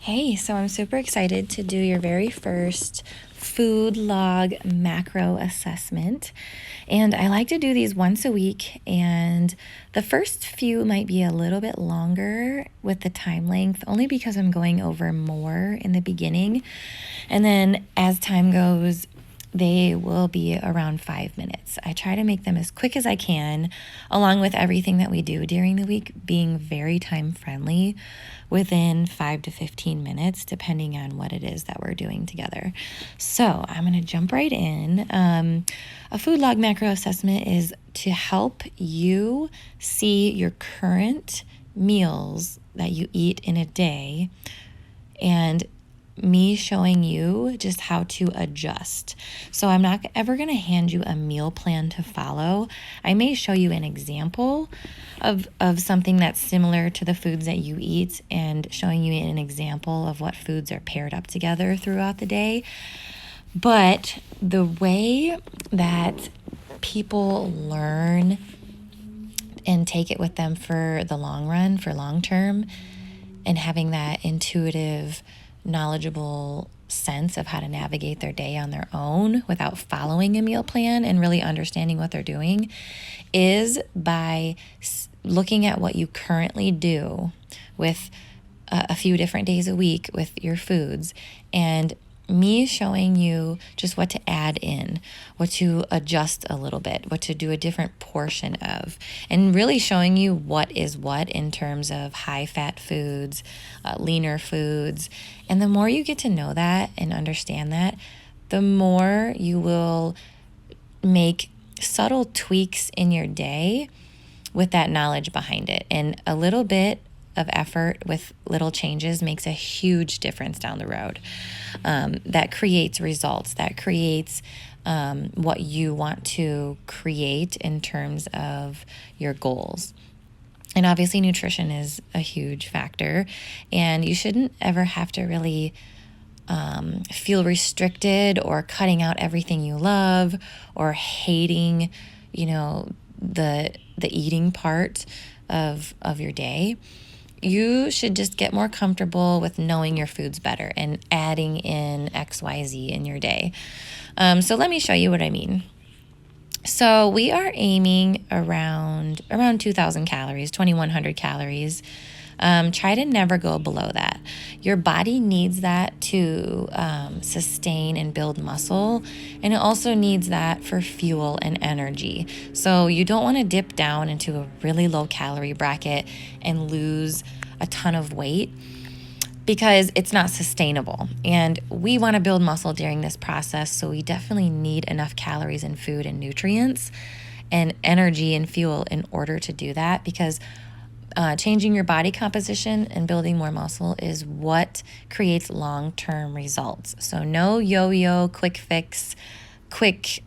Hey, so I'm super excited to do your very first food log macro assessment. And I like to do these once a week, and the first few might be a little bit longer with the time length, only because I'm going over more in the beginning. And then as time goes, they will be around 5 minutes. I try to make them as quick as I can, along with everything that we do during the week being very time friendly within 5 to 15 minutes, depending on what it is that we're doing together. So I'm going to jump right in. A food log macro assessment is to help you see your current meals that you eat in a day, and me showing you just how to adjust. So I'm not ever going to hand you a meal plan to follow. I may show you an example of something that's similar to the foods that you eat, and showing you an example of what foods are paired up together throughout the day. But the way that people learn and take it with them for the long run, for long term, and having that intuitive, knowledgeable sense of how to navigate their day on their own without following a meal plan and really understanding what they're doing, is by looking at what you currently do with a few different days a week with your foods, and me showing you just what to add in, what to adjust a little bit, what to do a different portion of, and really showing you what is what in terms of high fat foods, leaner foods. And the more you get to know that and understand that, the more you will make subtle tweaks in your day with that knowledge behind it. And a little bit of effort with little changes makes a huge difference down the road. That creates results, that creates what you want to create in terms of your goals. And obviously nutrition is a huge factor, and you shouldn't ever have to really feel restricted or cutting out everything you love or hating, the eating part of your day. You should just get more comfortable with knowing your foods better and adding in XYZ in your day. So let me show you what I mean. So we are aiming around 2,000 calories, 2,100 calories. Try to never go below that. Your body needs that to sustain and build muscle, and it also needs that for fuel and energy. So you don't want to dip down into a really low calorie bracket and lose a ton of weight, because it's not sustainable. And we want to build muscle during this process, so we definitely need enough calories and food and nutrients and energy and fuel in order to do that, because changing your body composition and building more muscle is what creates long-term results. So no yo-yo, quick fix, quick,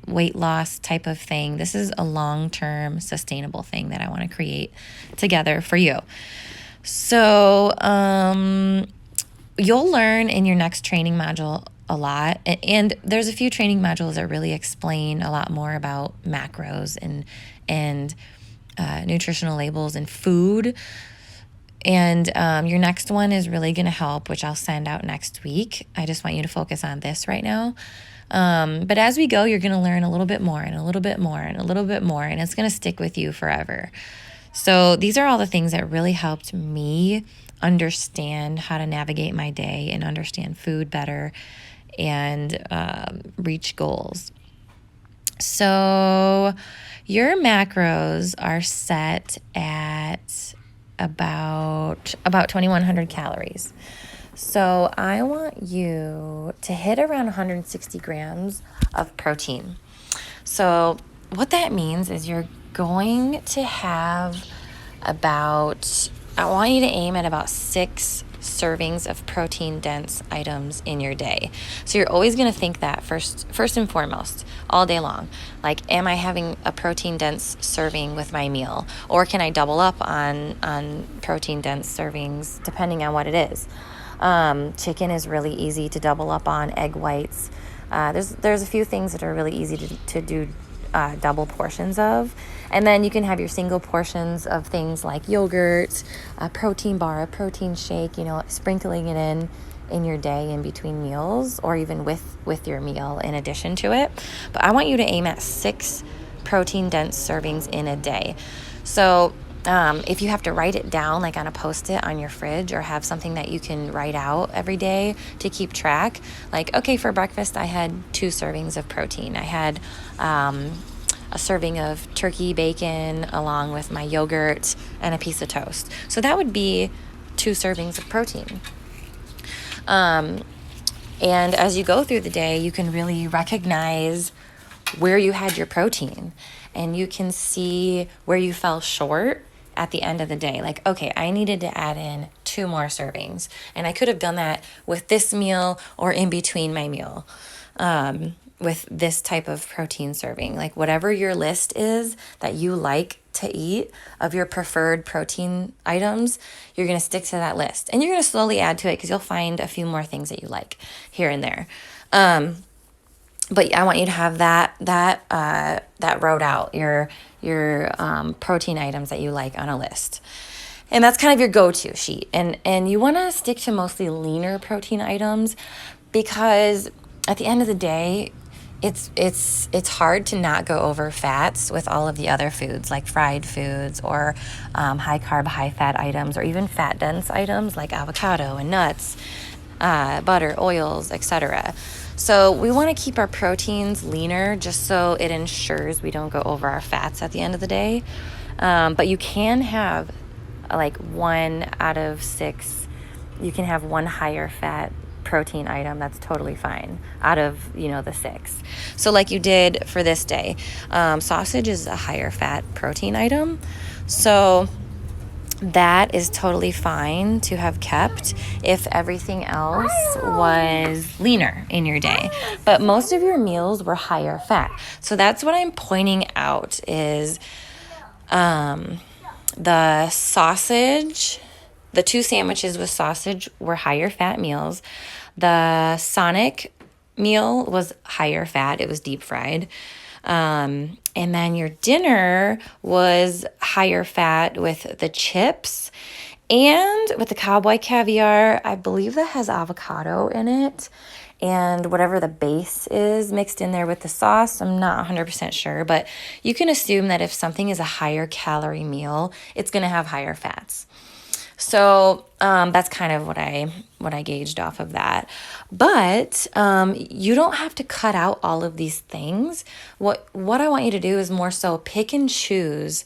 weight loss type of thing. This is a long-term sustainable thing that I want to create together for you. So you'll learn in your next training module a lot. And there's a few training modules that really explain a lot more about macros and nutritional labels and food. And your next one is really going to help, which I'll send out next week. I just want you to focus on this right now. But as we go, you're going to learn a little bit more and a little bit more and a little bit more, and it's going to stick with you forever. So these are all the things that really helped me understand how to navigate my day and understand food better and reach goals. So your macros are set at about 2,100 calories. So I want you to hit around 160 grams of protein. So what that means is you're going to have I want you to aim at about 6 servings of protein-dense items in your day. So you're always going to think that first and foremost, all day long. Like, am I having a protein-dense serving with my meal? Or can I double up on protein-dense servings depending on what it is? Chicken is really easy to double up on, egg whites. There's a few things that are really easy to do double portions of. And then you can have your single portions of things like yogurt, a protein bar, a protein shake, sprinkling it in your day in between meals, or even with your meal in addition to it. But I want you to aim at 6 protein dense servings in a day. So if you have to write it down like on a Post-it on your fridge, or have something that you can write out every day to keep track, like, okay, for breakfast I had 2 servings of protein. I had a serving of turkey bacon along with my yogurt and a piece of toast. So that would be 2 servings of protein. And as you go through the day, you can really recognize where you had your protein, and you can see where you fell short at the end of the day. Like, okay, I needed to add in 2 more servings, and I could have done that with this meal or in between my meal, with this type of protein serving. Like, whatever your list is that you like to eat of your preferred protein items, you're going to stick to that list, and you're going to slowly add to it, because you'll find a few more things that you like here and there. But I want you to have that wrote out, your protein items that you like on a list. And that's kind of your go-to sheet. And you want to stick to mostly leaner protein items, because at the end of the day, it's hard to not go over fats with all of the other foods, like fried foods, or high carb, high fat items, or even fat dense items like avocado and nuts, butter, oils, etc. So we want to keep our proteins leaner, just so it ensures we don't go over our fats at the end of the day. But you can have like 1 out of 6. You can have 1 higher fat protein item. That's totally fine out of the 6. So like you did for this day, sausage is a higher fat protein item, so that is totally fine to have kept if everything else was leaner in your day. But most of your meals were higher fat. So that's what I'm pointing out is the sausage, the 2 sandwiches with sausage were higher fat meals. The Sonic meal was higher fat. It was deep fried. And then your dinner was higher fat with the chips and with the cowboy caviar. I believe that has avocado in it, and whatever the base is mixed in there with the sauce. I'm not 100% sure, but you can assume that if something is a higher calorie meal, it's going to have higher fats. So that's kind of what I gauged off of that. But you don't have to cut out all of these things. What I want you to do is more so pick and choose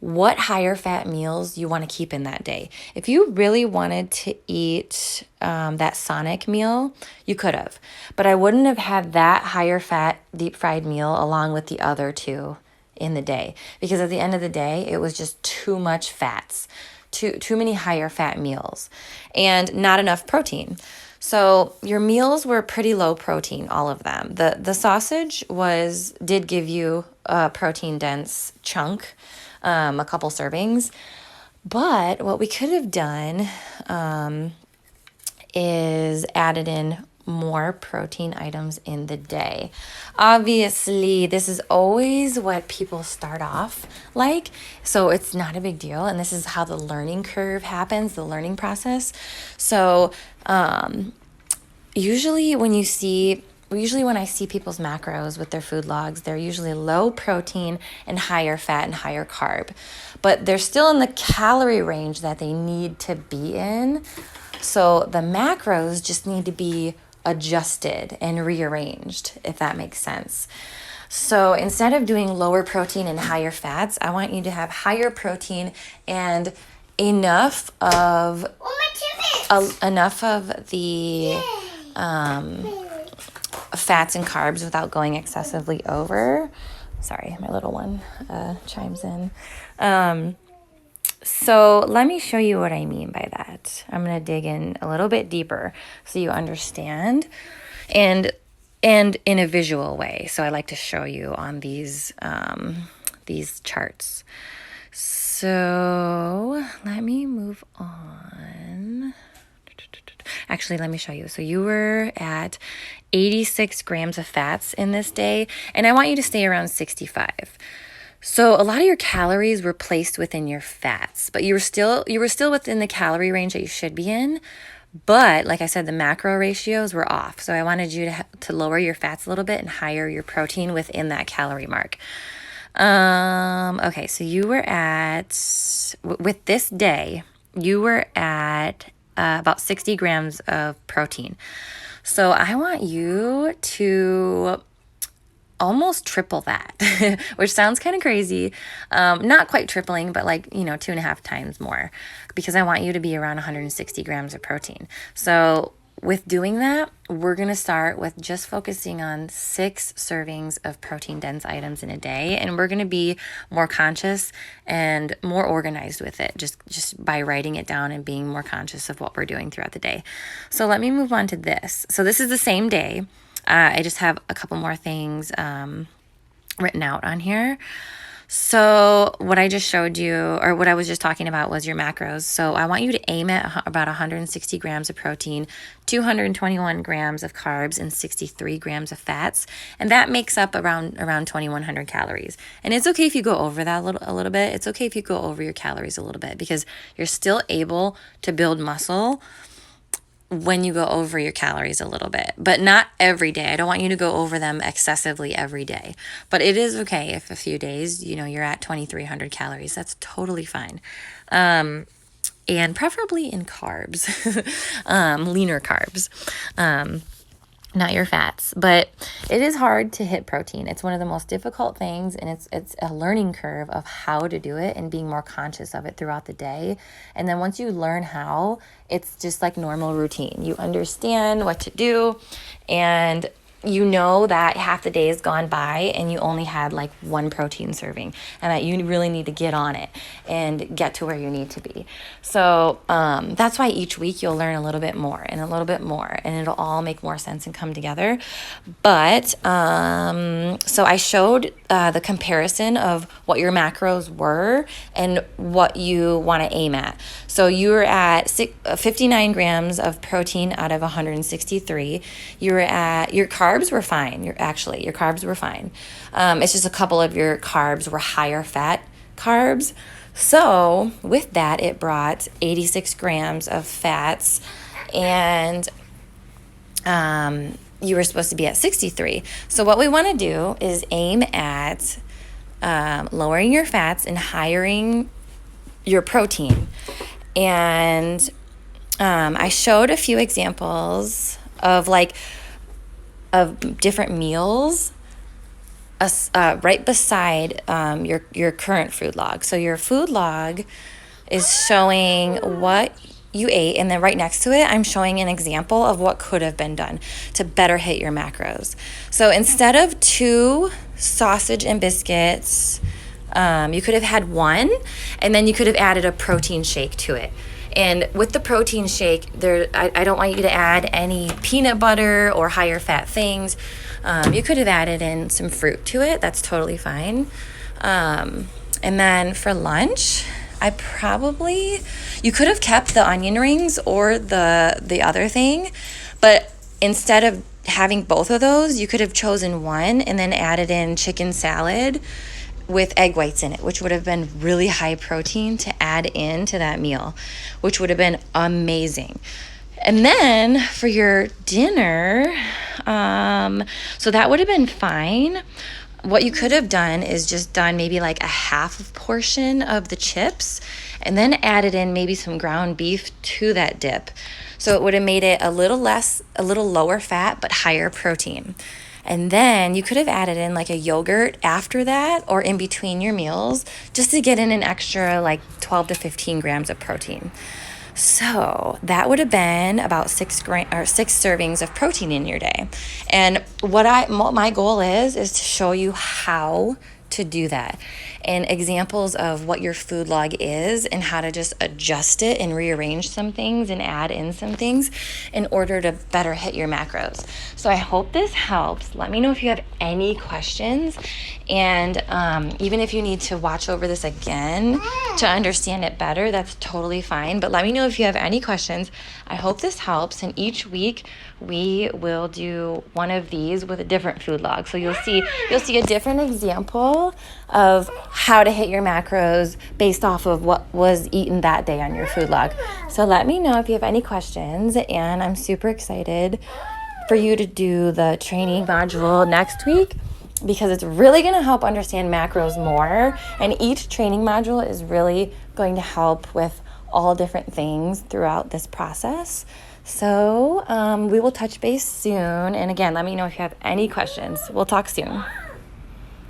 what higher fat meals you want to keep in that day. If you really wanted to eat that Sonic meal, you could have. But I wouldn't have had that higher fat deep fried meal along with the other 2 in the day, because at the end of the day, it was just too much fats. Too many higher fat meals and not enough protein. So your meals were pretty low protein, all of them. The sausage did give you a protein dense chunk, a couple servings. But what we could have done is added in more protein items in the day. Obviously, this is always what people start off like, so it's not a big deal, and this is how the learning curve happens, the learning process. So usually when I see people's macros with their food logs, they're usually low protein and higher fat and higher carb, but they're still in the calorie range that they need to be in. So the macros just need to be adjusted and rearranged, if that makes sense. So instead of doing lower protein and higher fats, I want you to have higher protein and enough of the fats and carbs without going excessively over. Sorry, my little one chimes in. So let me show you what I mean by that. I'm going to dig in a little bit deeper so you understand, and in a visual way. So I like to show you on these charts. So let me move on. actually, let me show you. So you were at 86 grams of fats in this day, and I want you to stay around 65. So a lot of your calories were placed within your fats, but you were still within the calorie range that you should be in. But like I said, the macro ratios were off. So I wanted you to lower your fats a little bit and higher your protein within that calorie mark. Okay, so you were at, with this day, you were at about 60 grams of protein. So I want you to almost triple that, which sounds kind of crazy. Not quite tripling, but like, 2.5 times more, because I want you to be around 160 grams of protein. So with doing that, we're going to start with just focusing on 6 servings of protein dense items in a day. And we're going to be more conscious and more organized with it, just by writing it down and being more conscious of what we're doing throughout the day. So let me move on to this. So this is the same day. I just have a couple more things written out on here. So what I just showed you, or what I was just talking about, was your macros. So I want you to aim at about 160 grams of protein, 221 grams of carbs, and 63 grams of fats. And that makes up around 2,100 calories. And it's okay if you go over that a little bit. It's okay if you go over your calories a little bit, because you're still able to build muscle when you go over your calories a little bit, but not every day. I don't want you to go over them excessively every day, but it is okay if a few days, you're at 2,300 calories. That's totally fine. And preferably in carbs, leaner carbs, not your fats. But it is hard to hit protein. It's one of the most difficult things, and it's a learning curve of how to do it and being more conscious of it throughout the day. And then once you learn how, it's just like normal routine. You understand what to do, and you know that half the day has gone by and you only had like 1 protein serving, and that you really need to get on it and get to where you need to be. So that's why each week you'll learn a little bit more and a little bit more, and it'll all make more sense and come together. But so I showed the comparison of what your macros were and what you want to aim at. So you were at 59 grams of protein out of 163. You were at, your carbs were fine. Your carbs were fine. It's just a couple of your carbs were higher fat carbs. So with that, it brought 86 grams of fats, and you were supposed to be at 63. So what we want to do is aim at lowering your fats and hiring your protein. And I showed a few examples of different meals right beside your current food log. So your food log is showing what you ate, and then right next to it, I'm showing an example of what could have been done to better hit your macros. So instead of 2 sausage and biscuits, you could have had 1, and then you could have added a protein shake to it. And with the protein shake, I don't want you to add any peanut butter or higher fat things. You could have added in some fruit to it. That's totally fine. And then for lunch, you could have kept the onion rings or the other thing, but instead of having both of those, you could have chosen one and then added in chicken salad with egg whites in it, which would have been really high protein to add into that meal, which would have been amazing. And then for your dinner, so that would have been fine. What you could have done is just done maybe like a half portion of the chips, and then added in maybe some ground beef to that dip. So it would have made it a little lower fat, but higher protein. And then you could have added in like a yogurt after that, or in between your meals, just to get in an extra like 12 to 15 grams of protein. So that would have been about 6 servings of protein in your day. And what my goal is to show you how to do that. and examples of what your food log is and how to just adjust it and rearrange some things and add in some things in order to better hit your macros. So I hope this helps. Let me know if you have any questions, and even if you need to watch over this again to understand it better, that's totally fine. But let me know if you have any questions. I hope this helps, and each week we will do one of these with a different food log. So you'll see a different example of how to hit your macros based off of what was eaten that day on your food log. So let me know if you have any questions, and I'm super excited for you to do the training module next week, because it's really going to help understand macros more, and each training module is really going to help with all different things throughout this process. So we will touch base soon, and again, let me know if you have any questions. We'll talk soon.